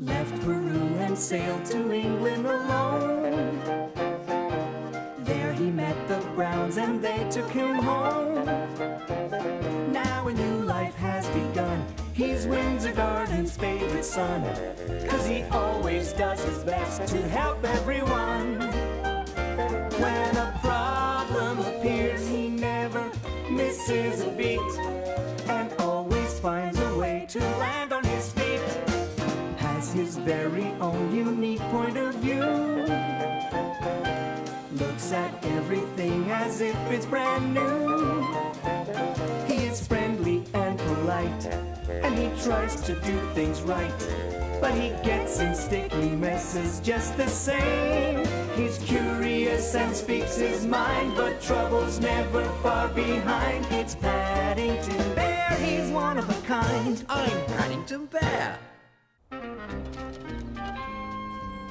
left Peru and sailed to England alone. There he met the Browns and they took him home. Now a new life has begun. He's Windsor Garden's favorite son, 'cause he always does his best to help everyone. When a problem appears, he never misses a beat and always finds a way to land on his feet. Has his very own unique point of view, looks at everything as if it's brand new. He is friendly and polite, and he tries to do things right, but he gets in sticky messes just the same. He's curious and speaks his mind, but trouble's never far behind. It's Paddington Bear, he's one of a kind. I'm Paddington Bear.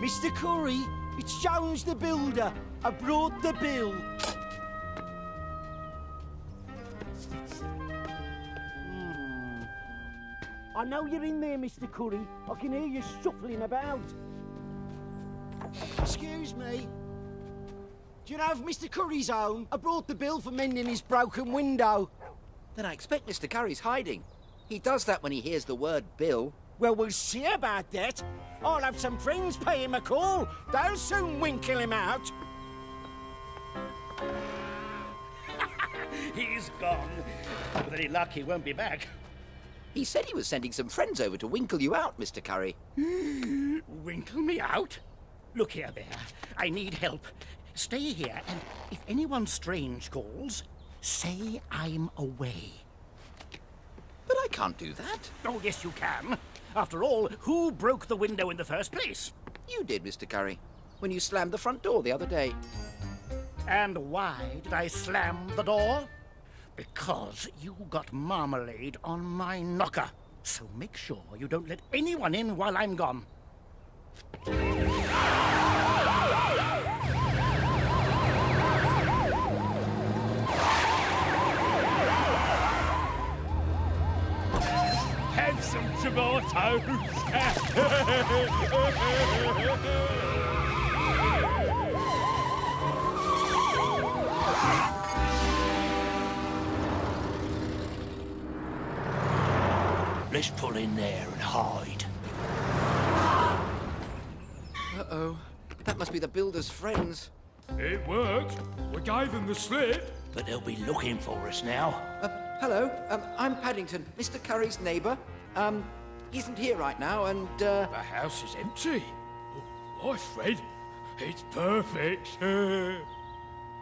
Mr. Curry, it's Jones the Builder. I brought the bill. I know you're in there, Mr. Curry. I can hear you shuffling about. Excuse me. Do you know if Mr. Curry's home? I brought the bill for mending his broken window. Then I expect Mr. Curry's hiding. He does that when he hears the word bill. Well, we'll see about that. I'll have some friends pay him a call. They'll soon winkle him out. He's gone. With any luck, he won't be back. He said he was sending some friends over to winkle you out, Mr. Curry. Winkle me out? Look here, Bear. I need help. Stay here, and if anyone strange calls, say I'm away. But I can't do that. Oh, yes, you can. After all, who broke the window in the first place? You did, Mr. Curry, when you slammed the front door the other day. And why did I slam the door? Because you got marmalade on my knocker. So make sure you don't let anyone in while I'm gone. Have some tomatoes. Let's pull in there and hide. Uh-oh. That must be the builder's friends. It worked. We gave them the slip. But they'll be looking for us now. Hello, I'm Paddington, Mr. Curry's neighbour. He isn't here right now, and, The house is empty. Why, Fred? It's perfect.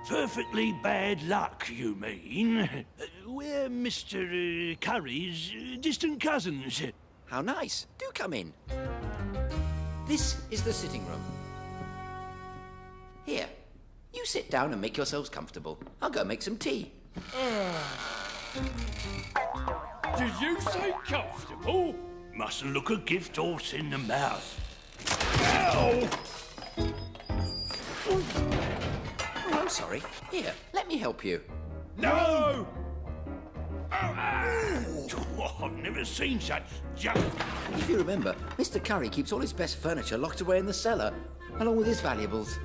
Perfectly bad luck, you mean? We're Mr. Curry's distant cousins. How nice. Do come in. This is the sitting room. Here, you sit down and make yourselves comfortable. I'll go make some tea. Did you say comfortable? Mustn't look a gift horse in the mouth. Ow! Oh, I'm sorry. Here, let me help you. No! Oh, I've never seen such junk. If you remember, Mr. Curry keeps all his best furniture locked away in the cellar, along with his valuables.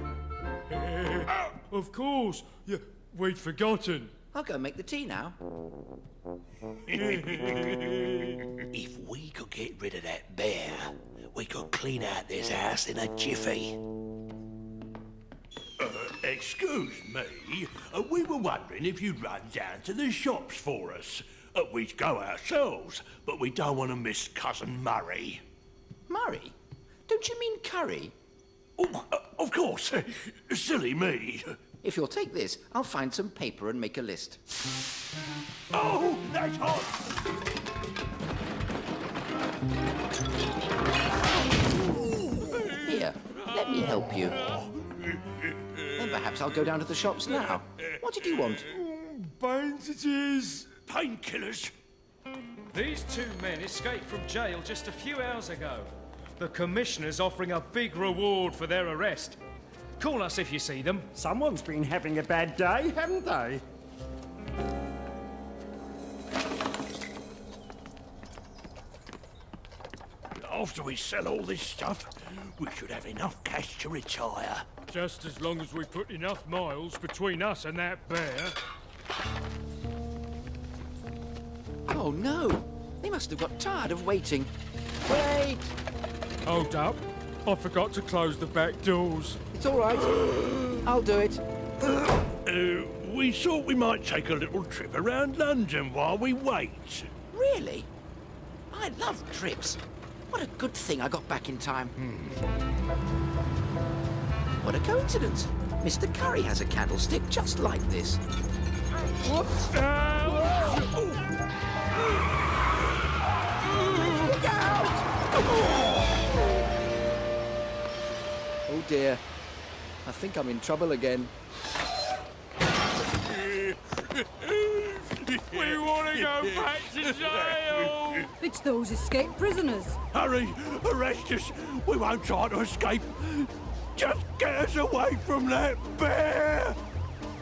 Of course. Yeah, we'd forgotten. I'll go make the tea now. If we could get rid of that bear, we could clean out this house in a jiffy. Excuse me, we were wondering if you'd run down to the shops for us. We'd go ourselves, but we don't want to miss Cousin Murray. Murray? Don't you mean Curry? Oh, of course. Silly me. If you'll take this, I'll find some paper and make a list. Oh, that's hot. Here, let me help you. Then perhaps I'll go down to the shops now. What did you want? Bandages. Painkillers. These two men escaped from jail just a few hours ago. The Commissioner's offering a big reward for their arrest. Call us if you see them. Someone's been having a bad day, haven't they? after we sell all this stuff, we should have enough cash to retire. Just as long as we put enough miles between us and that bear. Oh, no. They must have got tired of waiting. Wait! Hold up. I forgot to close the back doors. It's all right. I'll do it. We thought we might take a little trip around London while we wait. Really? I love trips. What a good thing I got back in time. What a coincidence. Mr. Curry has a candlestick just like this. Whoops. Look out! Oh dear. I think I'm in trouble again. We want to go back to jail! It's those escaped prisoners. Hurry, arrest us. We won't try to escape. Just get us away from that bear.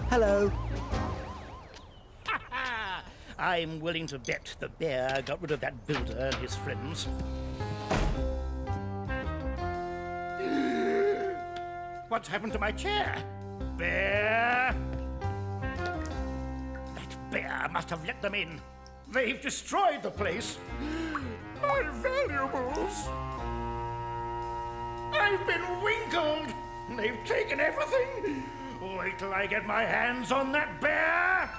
Hello. I'm willing to bet the bear got rid of that builder and his friends. What's happened to my chair? Bear! That bear must have let them in. They've destroyed the place. My valuables! I've been winkled! They've taken everything! Wait till I get my hands on that bear!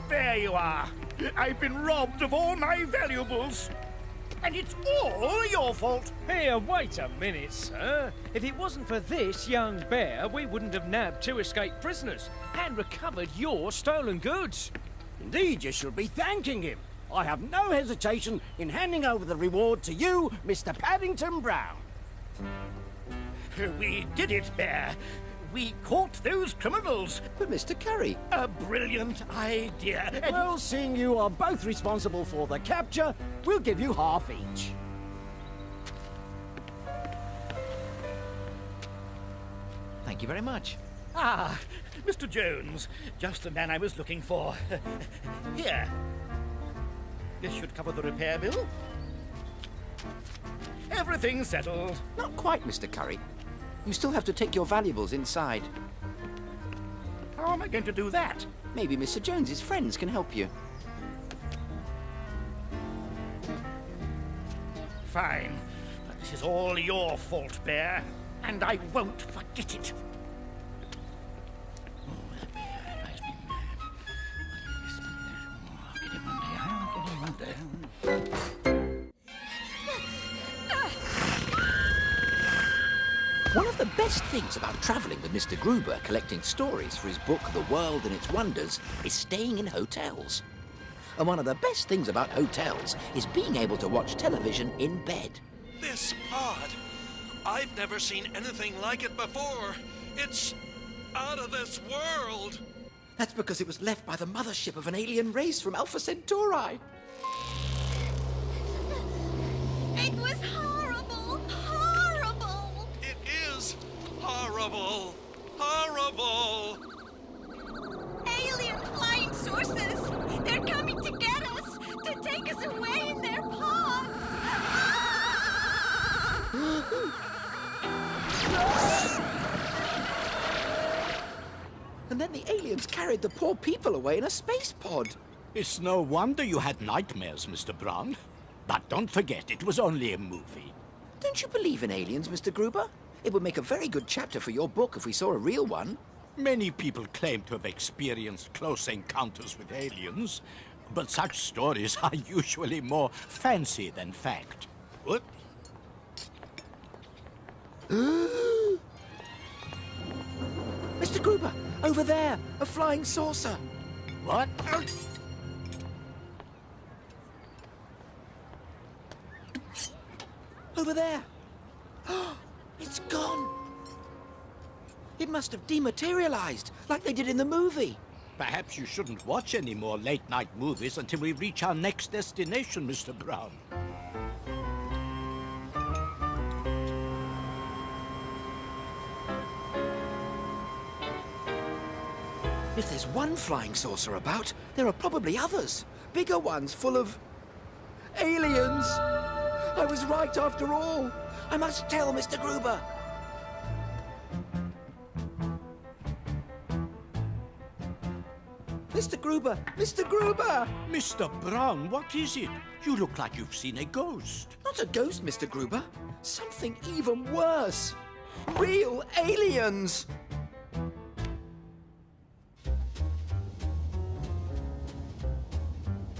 There you are. I've been robbed of all my valuables. And it's all your fault. Here, wait a minute, sir. If it wasn't for this young bear, we wouldn't have nabbed 2 escaped prisoners and recovered your stolen goods. Indeed, you should be thanking him. I have no hesitation in handing over the reward to you, Mr. Paddington Brown. We did it, Bear. We caught those criminals. But Mr. Curry... A brilliant idea. And Well, seeing you are both responsible for the capture, we'll give you half each. Thank you very much. Ah, Mr. Jones, just the man I was looking for. Here. This should cover the repair bill. Everything's settled. Not quite, Mr. Curry. You still have to take your valuables inside. How am I going to do that? Maybe Mr. Jones's friends can help you. Fine. But this is all your fault, Bear. And I won't forget it. Oh, that bear drives me mad. Get him one day. I'll get him one day. One of the best things about travelling with Mr. Gruber collecting stories for his book The World and Its Wonders is staying in hotels. And one of the best things about hotels is being able to watch television in bed. This pod. I've never seen anything like it before. It's out of this world. That's because it was left by the mothership of an alien race from Alpha Centauri. It was horrible! Horrible! It is horrible. Horrible. Alien flying sources! They're coming to get us! To take us away in their pods! And then the aliens carried the poor people away in a space pod. It's no wonder you had nightmares, Mr. Brown. But don't forget, it was only a movie. Don't you believe in aliens, Mr. Gruber? It would make a very good chapter for your book if we saw a real one. Many people claim to have experienced close encounters with aliens, but such stories are usually more fancy than fact. What? Mr. Gruber, over there, a flying saucer. What? Over there. It's gone. It must have dematerialized, like they did in the movie. Perhaps you shouldn't watch any more late-night movies until we reach our next destination, Mr. Brown. If there's one flying saucer about, there are probably others. Bigger ones full of... Aliens! I was right after all. I must tell Mr. Gruber. Mr. Gruber! Mr. Gruber! Mr. Brown, what is it? You look like you've seen a ghost. Not a ghost, Mr. Gruber. Something even worse. Real aliens!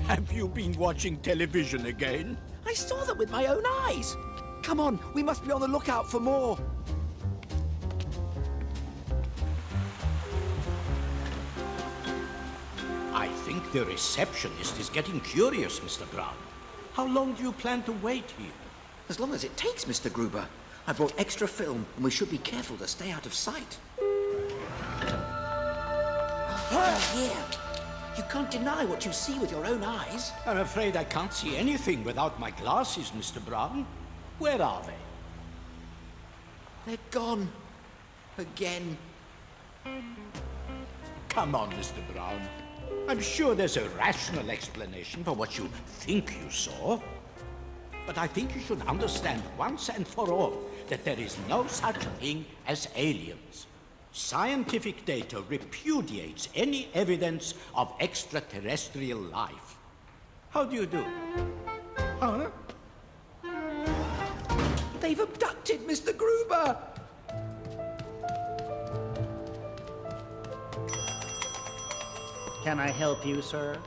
Have you been watching television again? I saw them with my own eyes. Come on, we must be on the lookout for more. I think the receptionist is getting curious, Mr. Brown. How long do you plan to wait here? As long as it takes, Mr. Gruber. I brought extra film, and we should be careful to stay out of sight. Here. You can't deny what you see with your own eyes. I'm afraid I can't see anything without my glasses, Mr. Brown. Where are they? They're gone. Again. Come on, Mr. Brown. I'm sure there's a rational explanation for what you think you saw. But I think you should understand once and for all that there is no such thing as aliens. Scientific data repudiates any evidence of extraterrestrial life. How do you do? Huh? They've abducted Mr. Gruber! Can I help you, sir?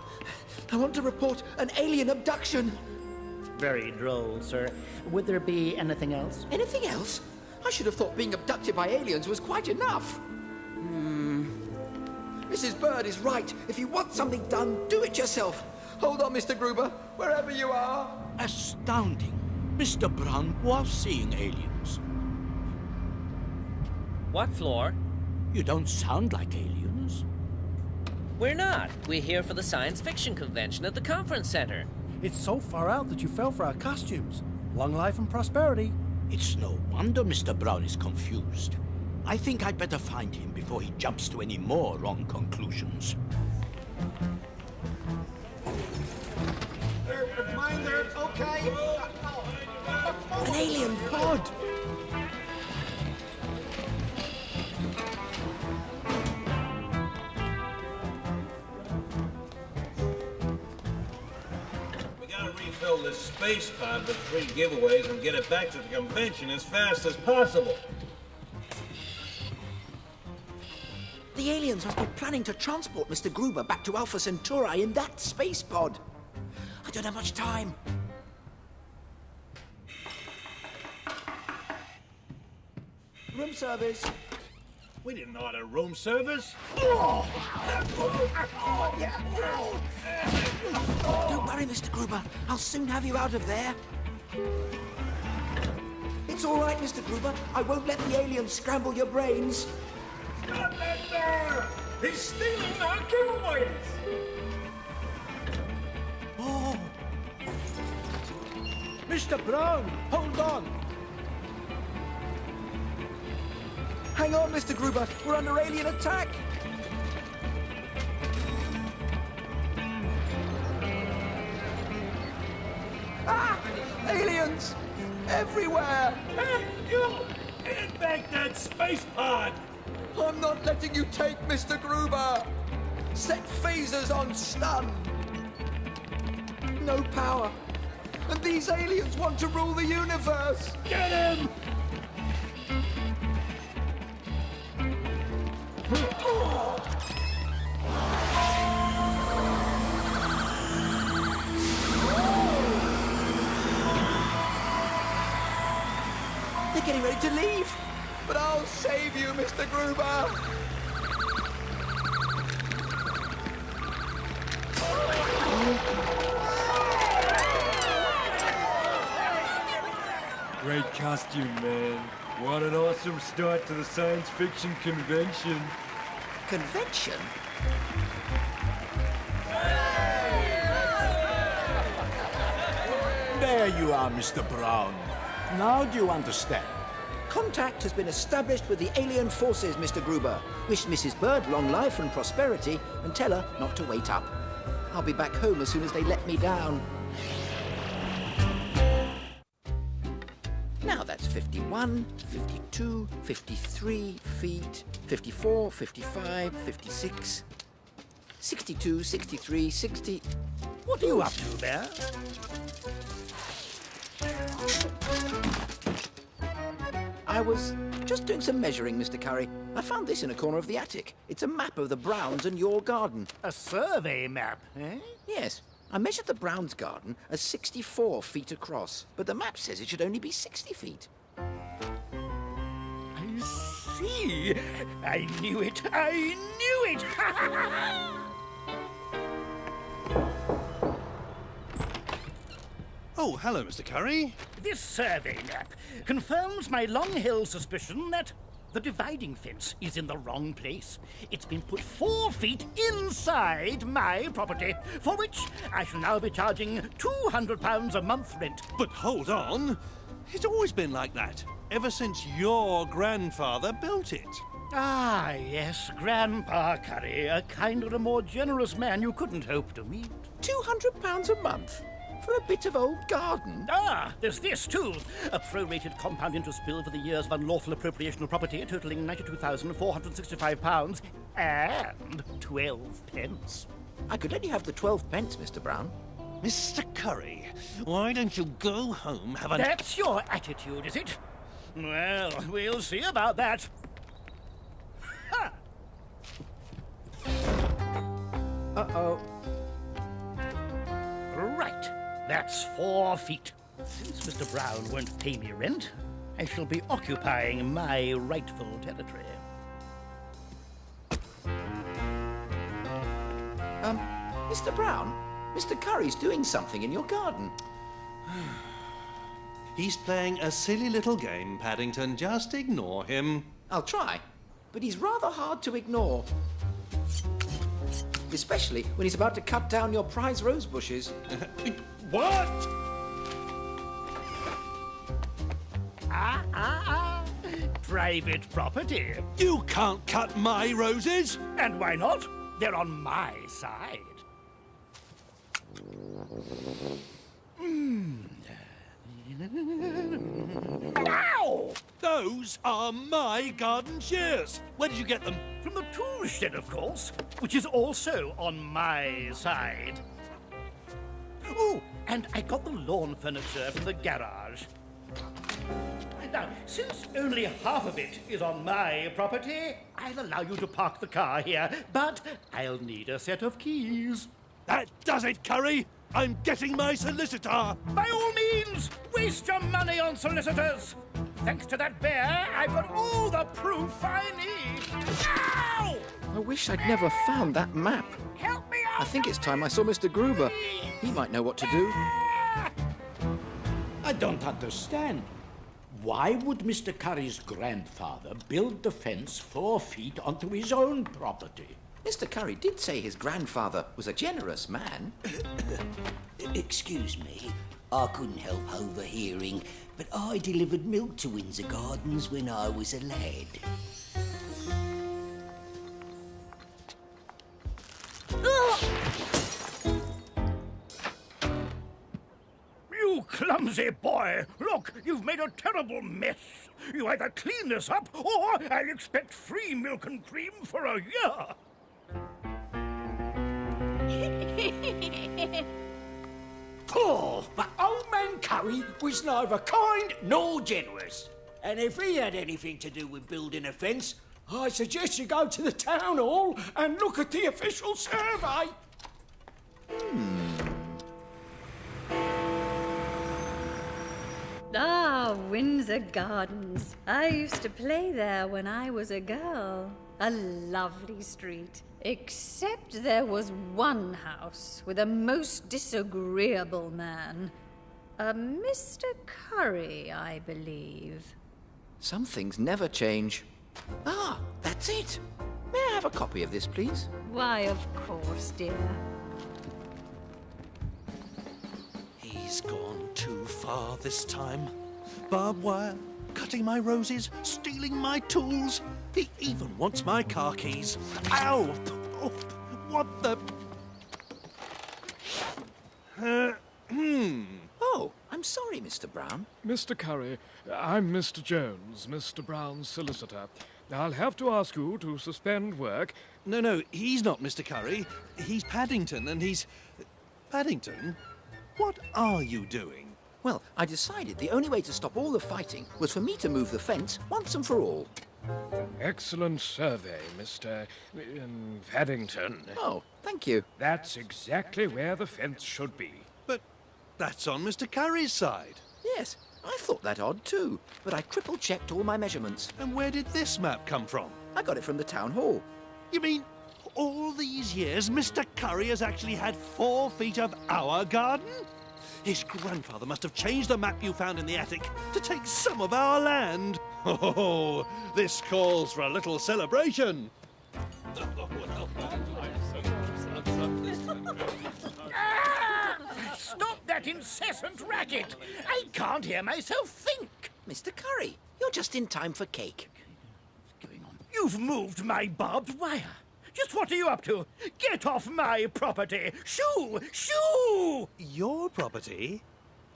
I want to report an alien abduction. Very droll, sir. Would there be anything else? Anything else? I should have thought being abducted by aliens was quite enough. Mrs. Bird is right. If you want something done, do it yourself. Hold on, Mr. Gruber, wherever you are. Astounding. Mr. Brown was seeing aliens. What floor? You don't sound like aliens. We're not. We're here for the science fiction convention at the conference center. It's so far out that you fell for our costumes. Long life and prosperity. It's no wonder Mr. Brown is confused. I think I'd better find him before he jumps to any more wrong conclusions. Mind there, okay? An alien pod! We gotta refill this space pod with 3 giveaways and get it back to the convention as fast as possible. The aliens must be planning to transport Mr. Gruber back to Alpha Centauri in that space pod. I don't have much time. Room service. We didn't order room service. Don't worry, Mr. Gruber. I'll soon have you out of there. It's all right, Mr. Gruber. I won't let the aliens scramble your brains. Stop that there! He's stealing our giveaways! Oh! Mr. Brown, hold on! Hang on, Mr. Gruber. We're under alien attack. Ah! Aliens! Everywhere! Hey, you! Get back that space pod! I'm not letting you take Mr. Gruber! Set phasers on stun! No power. And these aliens want to rule the universe! Get him! They're getting ready to leave! But I'll save you, Mr. Gruber! Great costume, man. What an awesome start to the science fiction convention. Convention? There you are, Mr. Brown. Now do you understand? Contact has been established with the alien forces, Mr. Gruber. Wish Mrs. Bird long life and prosperity and tell her not to wait up. I'll be back home as soon as they let me down. Now that's 51, 52, 53 feet, 54, 55, 56, 62, 63, 60... What are you up to, Bear? I was just doing some measuring, Mr. Curry. I found this in a corner of the attic. It's a map of the Browns and your garden. A survey map, eh? Yes. I measured the Browns' garden as 64 feet across, but the map says it should only be 60 feet. I see. I knew it. I knew it. Oh, hello, Mr. Curry. This survey map confirms my long-held suspicion that the dividing fence is in the wrong place. It's been put 4 feet inside my property, for which I shall now be charging £200 a month rent. But hold on. It's always been like that, ever since your grandfather built it. Ah, yes, Grandpa Curry, a kinder and more generous man you couldn't hope to meet. £200 a month? For a bit of old garden? Ah, there's this, too. A prorated compound interest bill for the years of unlawful appropriation of property totaling £92,465 and 12 pence. I could only have the 12 pence, Mr. Brown. Mr. Curry, why don't you go home, have a... That's your attitude, is it? Well, we'll see about that. Ha! Uh-oh. Right. That's 4 feet. Since Mr. Brown won't pay me rent, I shall be occupying my rightful territory. Mr. Brown, Mr. Curry's doing something in your garden. He's playing a silly little game, Paddington. Just ignore him. I'll try, but he's rather hard to ignore. Especially when he's about to cut down your prize rose bushes. What? Private property. You can't cut my roses. And why not? They're on my side. Ow! Those are my garden shears. Where did you get them? From the tool shed, of course, which is also on my side. Oh, and I got the lawn furniture from the garage. Now, since only half of it is on my property, I'll allow you to park the car here, but I'll need a set of keys. That does it, Curry. I'm getting my solicitor. By all means, waste your money on solicitors. Thanks to that bear, I've got all the proof I need. Ow! I wish I'd never found that map. Help me out! I think it's time I saw Mr. Gruber. He might know what to do. I don't understand. Why would Mr. Curry's grandfather build the fence 4 feet onto his own property? Mr. Curry did say his grandfather was a generous man. Excuse me, I couldn't help overhearing, but I delivered milk to Windsor Gardens when I was a lad. You clumsy boy! Look, you've made a terrible mess. You either clean this up, or I'll expect free milk and cream for a year. Oh, but old man Curry was neither kind nor generous. And if he had anything to do with building a fence, I suggest you go to the town hall and look at the official survey. Ah, Windsor Gardens. I used to play there when I was a girl. A lovely street. Except there was one house with a most disagreeable man. A Mr. Curry, I believe. Some things never change. Ah, that's it. May I have a copy of this, please? Why, of course, dear. He's gone too far this time. Barbed wire, cutting my roses, stealing my tools. He even wants my car keys. Ow! Oh, what the... Oh, I'm I'm sorry, Mr. Brown. Mr. Curry, I'm Mr. Jones, Mr. Brown's solicitor. I'll have to ask you to suspend work. No, he's not Mr. Curry. He's Paddington, and he's... Paddington? What are you doing? Well, I decided the only way to stop all the fighting was for me to move the fence once and for all. Excellent survey, Mr. Paddington. Oh, thank you. That's exactly where the fence should be. But that's on Mr. Curry's side. Yes, I thought that odd too, but I triple-checked all my measurements. And where did this map come from? I got it from the town hall. You mean all these years Mr. Curry has actually had 4 feet of our garden? His grandfather must have changed the map you found in the attic to take some of our land. Oh, this calls for a little celebration. Stop that incessant racket! I can't hear myself think! Mr. Curry, you're just in time for cake. What's going on? You've moved my barbed wire. Just what are you up to? Get off my property! Shoo! Shoo! Your property?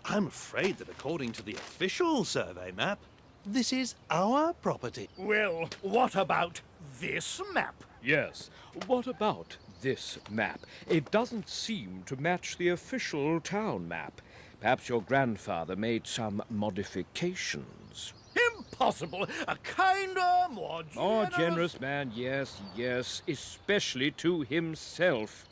I'm afraid that according to the official survey map, this is our property. Well, what about this map? Yes, what about this map? It doesn't seem to match the official town map. Perhaps your grandfather made some modifications. Impossible! A kinder, more generous man, yes, especially to himself.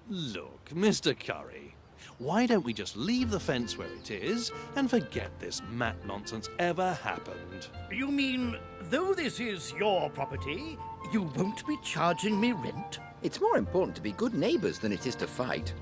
Look, Mr. Curry, why don't we just leave the fence where it is and forget this map nonsense ever happened? You mean, though this is your property, you won't be charging me rent? It's more important to be good neighbours than it is to fight.